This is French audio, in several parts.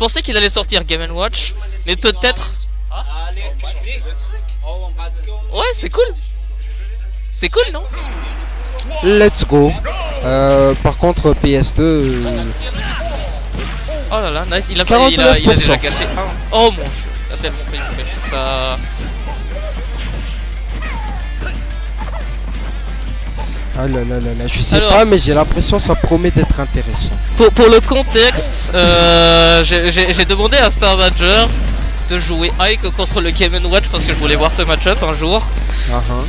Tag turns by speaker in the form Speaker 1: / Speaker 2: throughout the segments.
Speaker 1: pensais qu'il allait sortir Game & Watch, mais peut-être... Ouais, c'est cool. C'est cool, non?
Speaker 2: Let's go. Par contre, PS2...
Speaker 1: Oh là là, nice, il a
Speaker 2: 49%.
Speaker 1: déjà caché un. Oh mon dieu, il a tellement fait une ouverture que ça...
Speaker 2: Ah là là là là, je sais pas, mais j'ai l'impression que ça promet d'être intéressant.
Speaker 1: Pour le contexte, j'ai demandé à Star Badger de jouer Ike contre le Game & Watch parce que je voulais voir ce match-up un jour.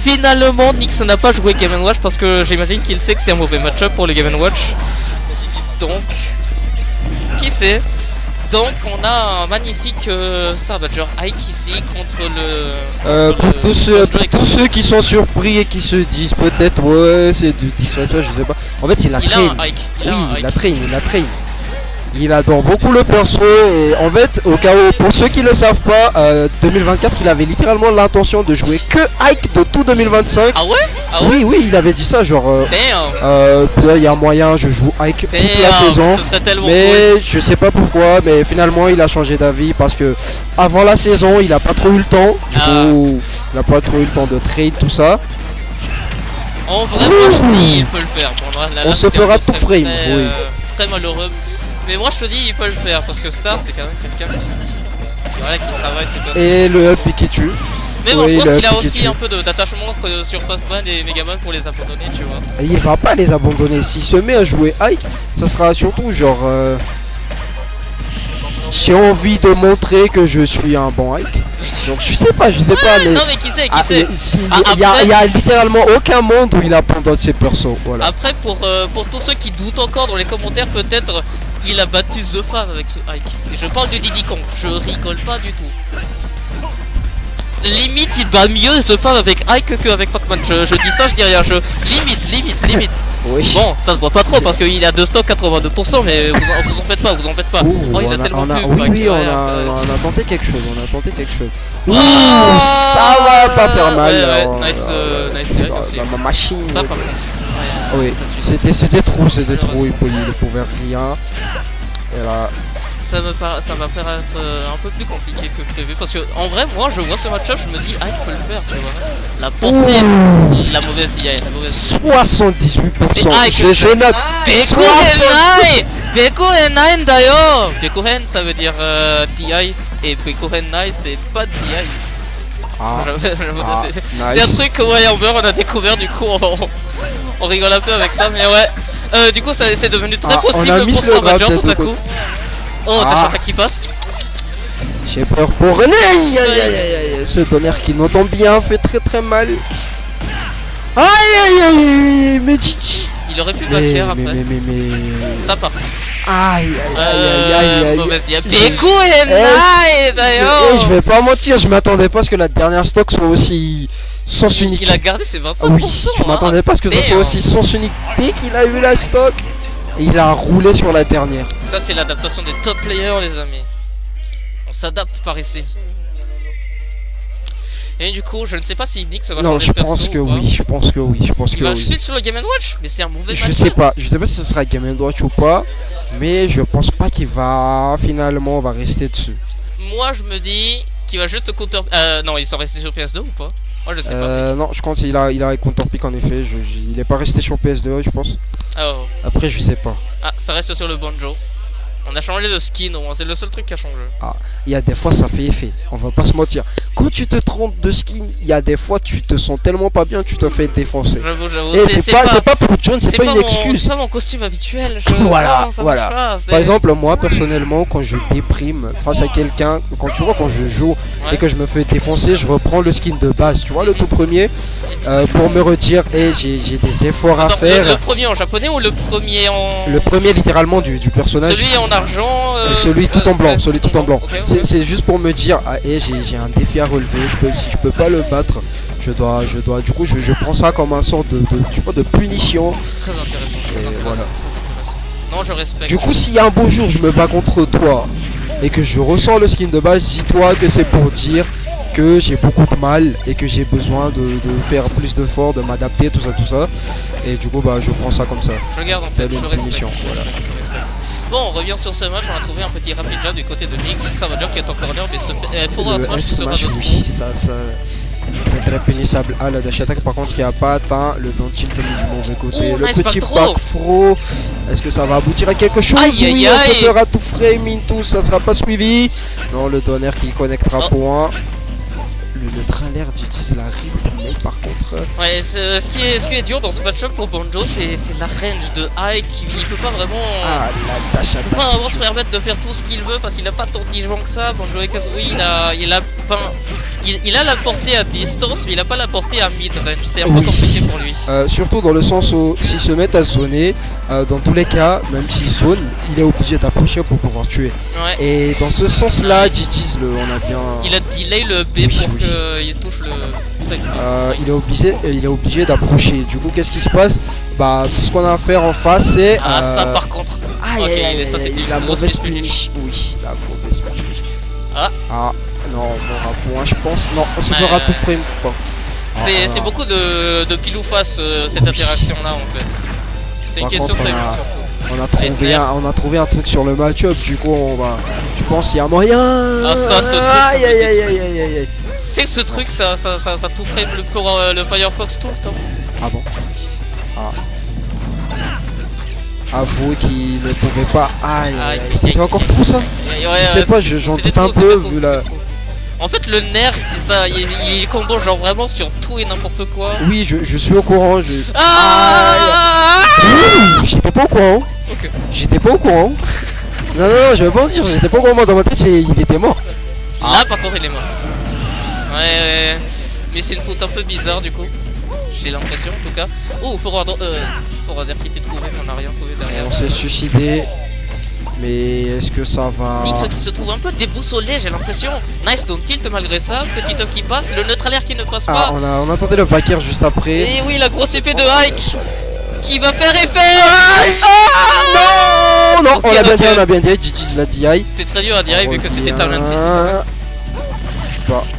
Speaker 1: Finalement, Nix n'a pas joué Game & Watch parce que j'imagine qu'il sait que c'est un mauvais match-up pour le Game & Watch. Donc, qui sait? Donc on a un magnifique Star Badger Ike ici contre le...
Speaker 2: pour tous ceux qui sont surpris et qui se disent peut-être ouais c'est du disrespect, je sais pas. En fait il a train. Il a train. Il adore beaucoup le perso et en fait au cas où, pour ceux qui le savent pas, 2024 il avait littéralement l'intention de jouer que Ike de tout 2025.
Speaker 1: Ah ouais?
Speaker 2: Oui, il avait dit ça genre il y a moyen je joue Ike toute la saison, mais je sais pas pourquoi, mais finalement il a changé d'avis parce que avant la saison il a pas trop eu le temps, du coup il a pas trop eu le temps de trade tout ça.
Speaker 1: En vrai moi je dis il peut le faire. Bon, là,
Speaker 2: on se fera tout frame, oui.
Speaker 1: Très malheureux. Mais moi je te dis il peut le faire parce que Star c'est quand même quelqu'un qui travaille ses personnes. Et
Speaker 2: le up qui tue.
Speaker 1: Mais bon je pense qu'il a aussi un peu d'attachement sur Pac-Man et Megaman pour les abandonner, tu vois.
Speaker 2: Et il va pas les abandonner, s'il se met à jouer Ike, ça sera surtout genre j'ai envie de montrer que je suis un bon Ike. Donc je sais pas mais...
Speaker 1: Non mais qui sait
Speaker 2: il y a littéralement aucun monde où il abandonne ses persos, voilà.
Speaker 1: Après pour tous ceux qui doutent encore dans les commentaires, peut-être il a battu The Fab avec ce Ike. Et je parle de Diddy Kong, je rigole pas du tout. Limite il bat mieux The Fab avec Ike qu'avec Pac-Man, je dis ça, je dis rien, limite.
Speaker 2: Oui.
Speaker 1: Bon, ça se voit pas trop parce qu'il a de stock 82%, mais vous en faites pas,
Speaker 2: Ouh,
Speaker 1: il a tellement pu.
Speaker 2: Oui, on a tenté quelque chose, Ouh, ça va pas faire mal.
Speaker 1: Ouais, nice aussi.
Speaker 2: Ma machine.
Speaker 1: Ça par contre.
Speaker 2: Oui, c'était trop, il pouvait rien. Et là...
Speaker 1: Ça va paraître un peu plus compliqué que prévu parce que en vrai moi je vois ce match-up, je me dis ah il peut le faire, tu vois. La portée, la mauvaise DI,
Speaker 2: 78%. Je note.
Speaker 1: Bekuhen d'ailleurs. Bekuhen ça veut dire DI et Bekuhen c'est pas DI. C'est un truc que Amber on a découvert, du coup on rigole un peu avec ça, mais ouais. Du coup c'est devenu très possible pour Star Badger tout à coup. Oh, t'as qui passe.
Speaker 2: J'ai peur pour René. Ce tonnerre qui n'entend bien fait très mal. Aïe, mais Gigi.
Speaker 1: Il aurait pu backer après. Ça part.
Speaker 2: Aïe.
Speaker 1: Mauvaise dia. Bekuhen d'ailleurs.
Speaker 2: Je vais pas mentir, je m'attendais pas à ce que la dernière stock soit aussi sens unique.
Speaker 1: Il a gardé ses 25%.
Speaker 2: Oui, je m'attendais pas à ce que ça soit aussi sens unique dès qu'il a eu la stock. Et il a roulé sur la dernière.
Speaker 1: Ça c'est l'adaptation des top players les amis. On s'adapte par ici. Et du coup je ne sais pas si Nix va changer de perso.
Speaker 2: Non, je pense que oui.
Speaker 1: Il va suite sur le Game & Watch. Mais c'est un mauvais match.
Speaker 2: Je sais pas si ce sera Game & Watch ou pas. Mais je pense pas qu'il va finalement rester dessus.
Speaker 1: Moi je me dis qu'il va juste counter... non ils sont restés sur PS2 ou pas? Moi je sais pas.
Speaker 2: Non, je pense qu'il a counter pick en effet. Il est pas resté sur PS2 je pense.
Speaker 1: Oh.
Speaker 2: Après je sais pas.
Speaker 1: Ah ça reste sur le banjo. On a changé de skin au moins, c'est le seul truc qui a changé.
Speaker 2: Ah, il y a des fois ça fait effet, on va pas se mentir. Quand tu te trompes de skin, il y a des fois tu te sens tellement pas bien, tu te fais défoncer.
Speaker 1: J'avoue.
Speaker 2: C'est pas pour John, c'est pas une excuse.
Speaker 1: C'est pas mon costume habituel.
Speaker 2: Voilà. Par exemple, moi personnellement, quand je déprime face à quelqu'un, quand je joue et que je me fais défoncer, je reprends le skin de base, tu vois, le tout premier, pour me redire, j'ai des efforts à faire.
Speaker 1: Le premier en japonais ou le premier en...
Speaker 2: Le premier littéralement du personnage.
Speaker 1: Celui en argent.
Speaker 2: Celui tout en blanc, tout en blanc.
Speaker 1: Okay.
Speaker 2: C'est juste pour me dire, j'ai un défi à relever, si je peux pas le battre, je dois, du coup je prends ça comme un sort de punition.
Speaker 1: Très intéressant.
Speaker 2: Voilà.
Speaker 1: Non, je respecte.
Speaker 2: Du coup, s'il y a un beau jour, je me bats contre toi et que je ressens le skin de base, dis-toi que c'est pour dire que j'ai beaucoup de mal et que j'ai besoin de faire plus d'efforts, de m'adapter, tout ça. Et du coup, je prends ça comme ça.
Speaker 1: Je garde en fait, je respecte.
Speaker 2: Voilà.
Speaker 1: Bon, on revient sur ce match, on a trouvé un petit rapid jab du côté de Nyx. Ça va dire qu'il est en corner, mais ce forward smash sera de trop.
Speaker 2: Oui, ça va être très punissable. Ah, la dash attack par contre qui a pas atteint. Le down tilt s'est mis du mauvais côté.
Speaker 1: Oh,
Speaker 2: le
Speaker 1: nice
Speaker 2: petit back throw. Est-ce que ça va aboutir à quelque chose?
Speaker 1: Aïe,
Speaker 2: oui,
Speaker 1: aïe,
Speaker 2: on se fera tout frame into, ça sera pas suivi. Non, le donner qui connectera point. Le trailer j'utilise la rip, mais par contre...
Speaker 1: Ouais, ce qui est dur dans ce match-up pour Banjo, c'est la range de Ike. Il peut pas vraiment...
Speaker 2: Ah, la dash attack.
Speaker 1: Il peut pas vraiment se permettre de faire tout ce qu'il veut parce qu'il a pas tant de digimon que ça. Banjo et Kazooie, il a la portée à distance, mais il a pas la portée à mid-range. C'est un peu compliqué pour lui.
Speaker 2: Surtout dans le sens où s'il se met à zoner, dans tous les cas, même s'il zone, il est obligé d'approcher pour pouvoir tuer.
Speaker 1: Ouais.
Speaker 2: Et dans ce sens-là, GG's, on a bien...
Speaker 1: Il a delay le B pour qu'il touche le...
Speaker 2: il est obligé d'approcher. Du coup, qu'est-ce qui se passe? Bah, tout ce qu'on a à faire en face, c'est...
Speaker 1: Ah, ça par contre. Ça c'était
Speaker 2: la mauvaise punish. Oui, la mauvaise punish.
Speaker 1: Ah,
Speaker 2: non, on aura point, je pense. Non, on se fera tout frame.
Speaker 1: C'est beaucoup de pile ou face cette interaction là en fait. C'est une question de timing surtout.
Speaker 2: On a trouvé un truc sur le match-up, du coup je pense qu'il y a moyen.
Speaker 1: Ah ça, ce truc,
Speaker 2: aïe.
Speaker 1: Tu sais que ce truc ça tout frame le Firefox tout le temps.
Speaker 2: Ah bon? Avoue qu'il ne pouvait pas. C'était encore trop ça? Je sais pas, j'en doute un peu vu la...
Speaker 1: En fait le nerf c'est ça, il combo genre vraiment sur tout et n'importe quoi.
Speaker 2: Oui, je suis au courant. J'étais pas au courant.
Speaker 1: Ok.
Speaker 2: J'étais pas au courant. Non, je vais pas en dire, j'étais pas au courant. Dans ma tête, il était mort.
Speaker 1: Là par contre il est mort. Ouais. Mais c'est une faute un peu bizarre du coup. J'ai l'impression en tout cas. Oh, forward air qui était trouvé, mais on n'a rien trouvé derrière.
Speaker 2: On s'est suicidé. Mais est-ce que ça va...
Speaker 1: Nyx qui se trouve un peu déboussolé, j'ai l'impression. Nice down tilt malgré ça, petit up qui passe, le neutral air qui ne passe pas.
Speaker 2: On a tenté le backer juste après.
Speaker 1: Et oui, la grosse épée de Ike qui va faire effet.
Speaker 2: Non, on a bien dit, GG's la DI.
Speaker 1: C'était très dur à dire vu que c'était Talent City.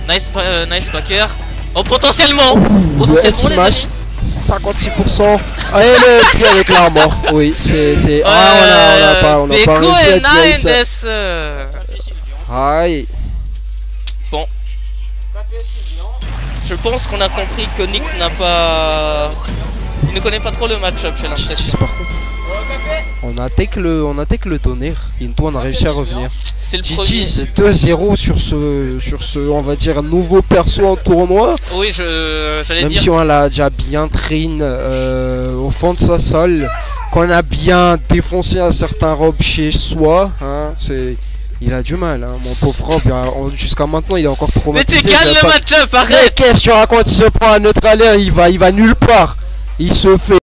Speaker 1: Nice backer. Oh, potentiellement les amis.
Speaker 2: 56%. Allez, le pied avec l'armor. Oui, c'est... on a pas réussi à ça. Aïe.
Speaker 1: Bon. Je pense qu'on a compris que Nyx n'a pas... Il ne connaît pas trop le match-up, j'ai l'impression.
Speaker 2: Par contre, on a take le tonnerre. Into, on a réussi à revenir.
Speaker 1: C'est le premier.
Speaker 2: 2-0 sur ce, on va dire, nouveau perso en tournoi.
Speaker 1: Oui, j'allais dire.
Speaker 2: Même si on l'a déjà bien train au fond de sa salle, qu'on a bien défoncé un certain Rob chez soi, hein, il a du mal, hein, mon pauvre Rob. Jusqu'à maintenant, il est encore traumatisé.
Speaker 1: Mais tu calmes le match-up, arrête.
Speaker 2: Qu'est-ce que tu racontes? Il se prend un neutral air, il va nulle part. Il se fait